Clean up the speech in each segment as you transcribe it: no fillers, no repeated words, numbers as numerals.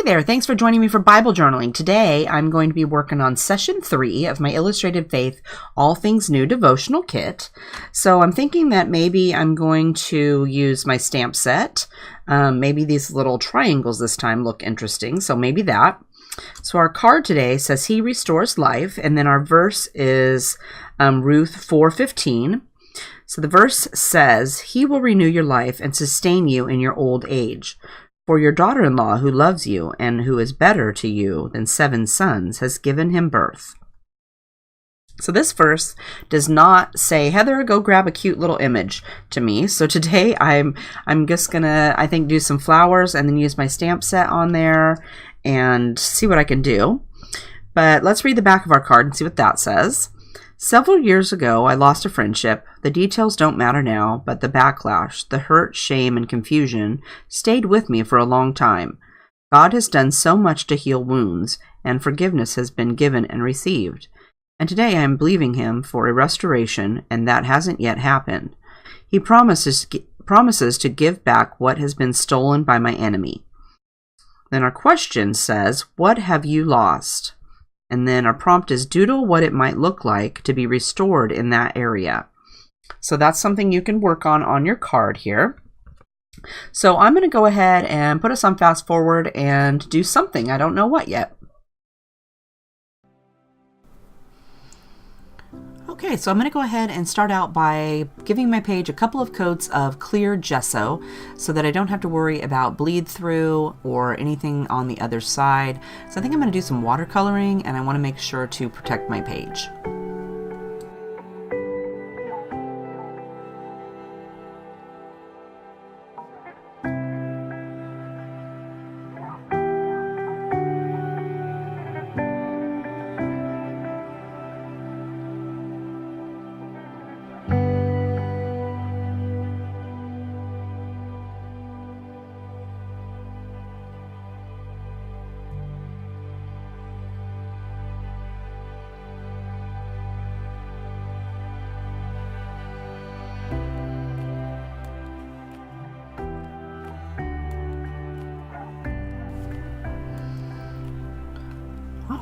Hey there, thanks for joining me for Bible journaling. Today I'm going to be working on session 3 of my Illustrated Faith All Things New devotional kit. So I'm thinking that maybe I'm going to use my stamp set. Maybe these little triangles this time look interesting, so maybe that. So our card today says He restores life, and then our verse is Ruth 4:15. So the verse says, He will renew your life and sustain you in your old age. For your daughter-in-law who loves you and who is better to you than 7 sons has given him birth. So this verse does not say, Heather, go grab a cute little image to me. So today I'm just gonna, I think, do some flowers and then use my stamp set on there and see what I can do. But let's read the back of our card and see what that says. Several years ago, I lost a friendship. The details don't matter now, but the backlash, the hurt, shame, and confusion stayed with me for a long time. God has done so much to heal wounds, and forgiveness has been given and received. And today I am believing Him for a restoration, and that hasn't yet happened. He promises to give back what has been stolen by my enemy. Then our question says, what have you lost? And then our prompt is doodle what it might look like to be restored in that area. So that's something you can work on your card here. So I'm going to go ahead and put us on fast forward and do something. I don't know what yet. Okay, so I'm going to go ahead and start out by giving my page a couple of coats of clear gesso so that I don't have to worry about bleed through or anything on the other side. So I think I'm going to do some watercoloring, and I want to make sure to protect my page.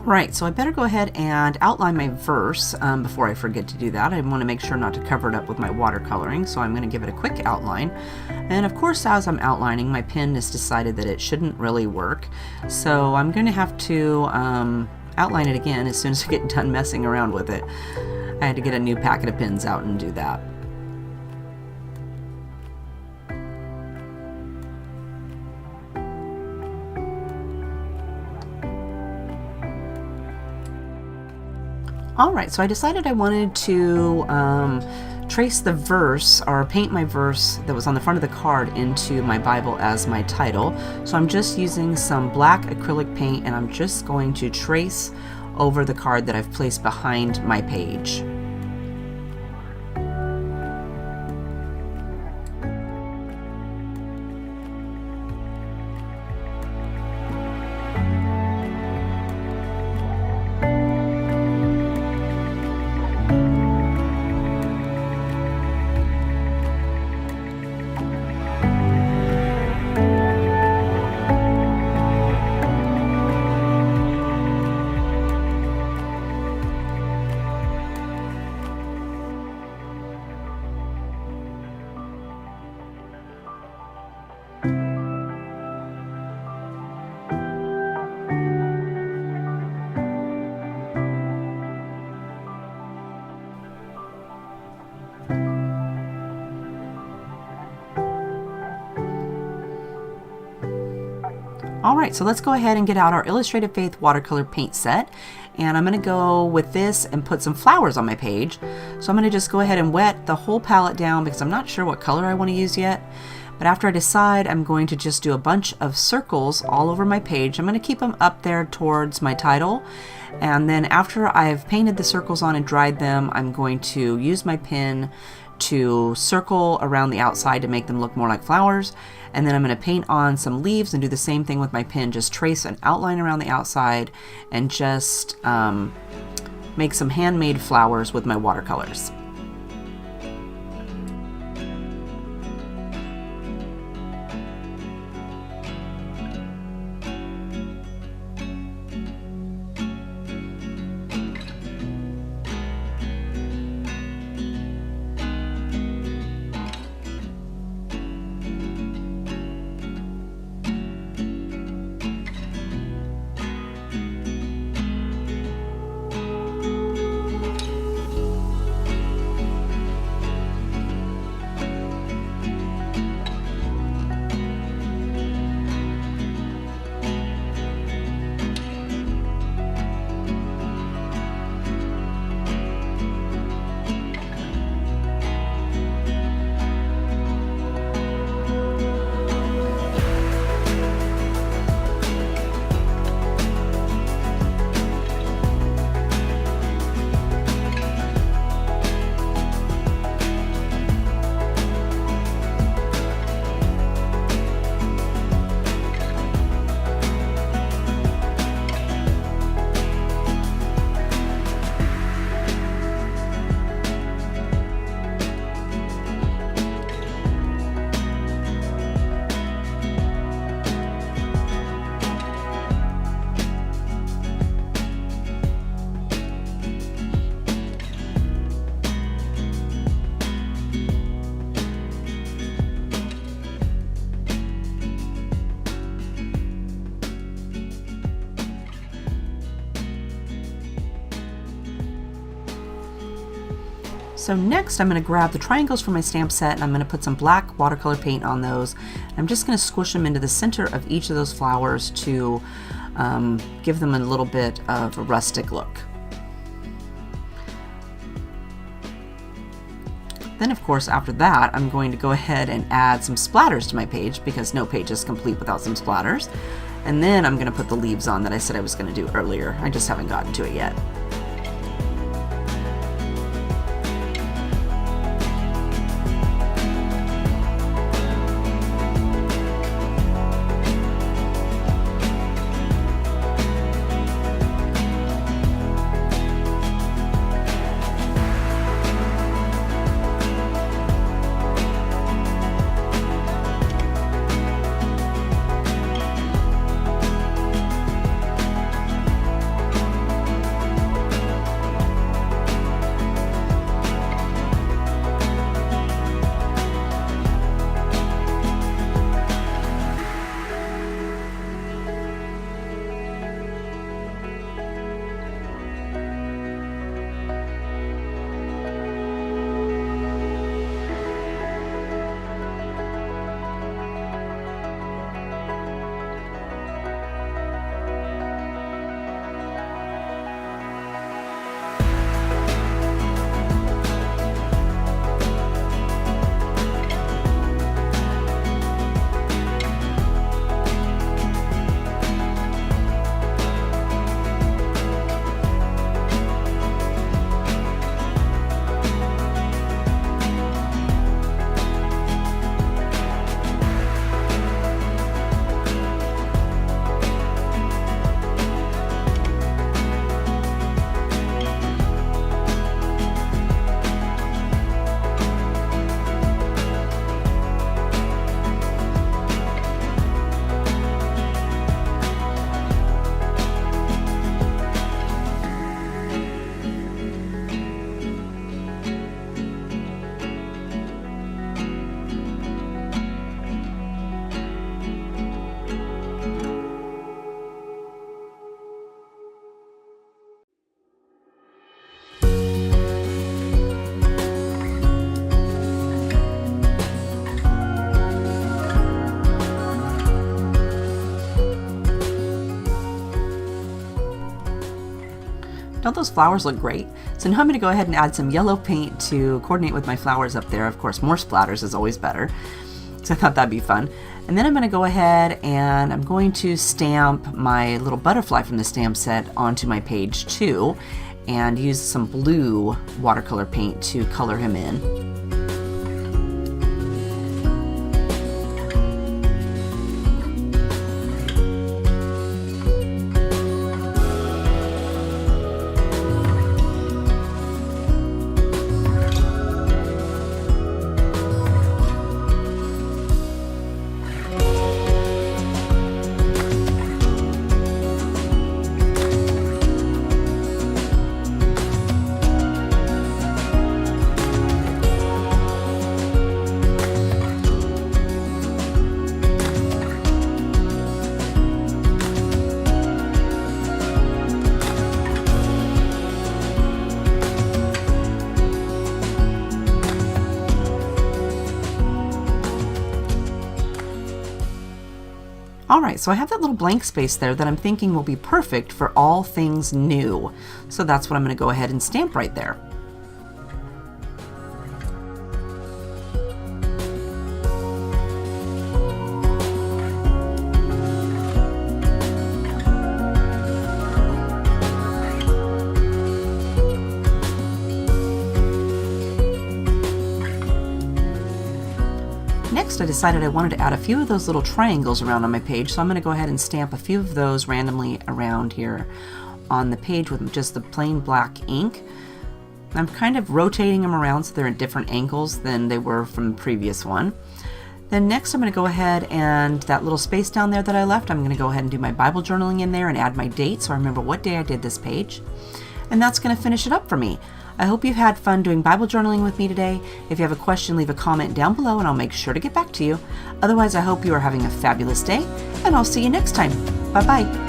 Right, so I better go ahead and outline my verse before I forget to do that. I want to make sure not to cover it up with my watercoloring, so I'm going to give it a quick outline. And of course, as I'm outlining, my pen has decided that it shouldn't really work, so I'm going to have to outline it again as soon as I get done messing around with it. I had to get a new packet of pens out and do that. Alright, so I decided I wanted to trace the verse, or paint my verse that was on the front of the card into my Bible as my title. So I'm just using some black acrylic paint, and I'm just going to trace over the card that I've placed behind my page. Alright, so let's go ahead and get out our Illustrated Faith watercolor paint set, and I'm going to go with this and put some flowers on my page. So I'm going to just go ahead and wet the whole palette down because I'm not sure what color I want to use yet. But after I decide, I'm going to just do a bunch of circles all over my page. I'm going to keep them up there towards my title, and then after I've painted the circles on and dried them, I'm going to use my pen to circle around the outside to make them look more like flowers. And then I'm going to paint on some leaves and do the same thing with my pen. Just trace an outline around the outside and just make some handmade flowers with my watercolors. So next I'm going to grab the triangles from my stamp set and I'm going to put some black watercolor paint on those. I'm just going to squish them into the center of each of those flowers to give them a little bit of a rustic look. Then of course after that I'm going to go ahead and add some splatters to my page because no page is complete without some splatters. And then I'm going to put the leaves on that I said I was going to do earlier. I just haven't gotten to it yet. Don't those flowers look great? So now I'm going to go ahead and add some yellow paint to coordinate with my flowers up there. Of course, more splatters is always better. So I thought that'd be fun. And then I'm going to go ahead and I'm going to stamp my little butterfly from the stamp set onto my page too, and use some blue watercolor paint to color him in. Alright, so I have that little blank space there that I'm thinking will be perfect for all things new. So that's what I'm going to go ahead and stamp right there. Next, I decided I wanted to add a few of those little triangles around on my page, so I'm going to go ahead and stamp a few of those randomly around here on the page with just the plain black ink. I'm kind of rotating them around so they're at different angles than they were from the previous one. Then next I'm going to go ahead and that little space down there that I left, I'm going to go ahead and do my Bible journaling in there and add my date so I remember what day I did this page. And that's going to finish it up for me. I hope you've had fun doing Bible journaling with me today. If you have a question, leave a comment down below and I'll make sure to get back to you. Otherwise, I hope you are having a fabulous day and I'll see you next time. Bye-bye.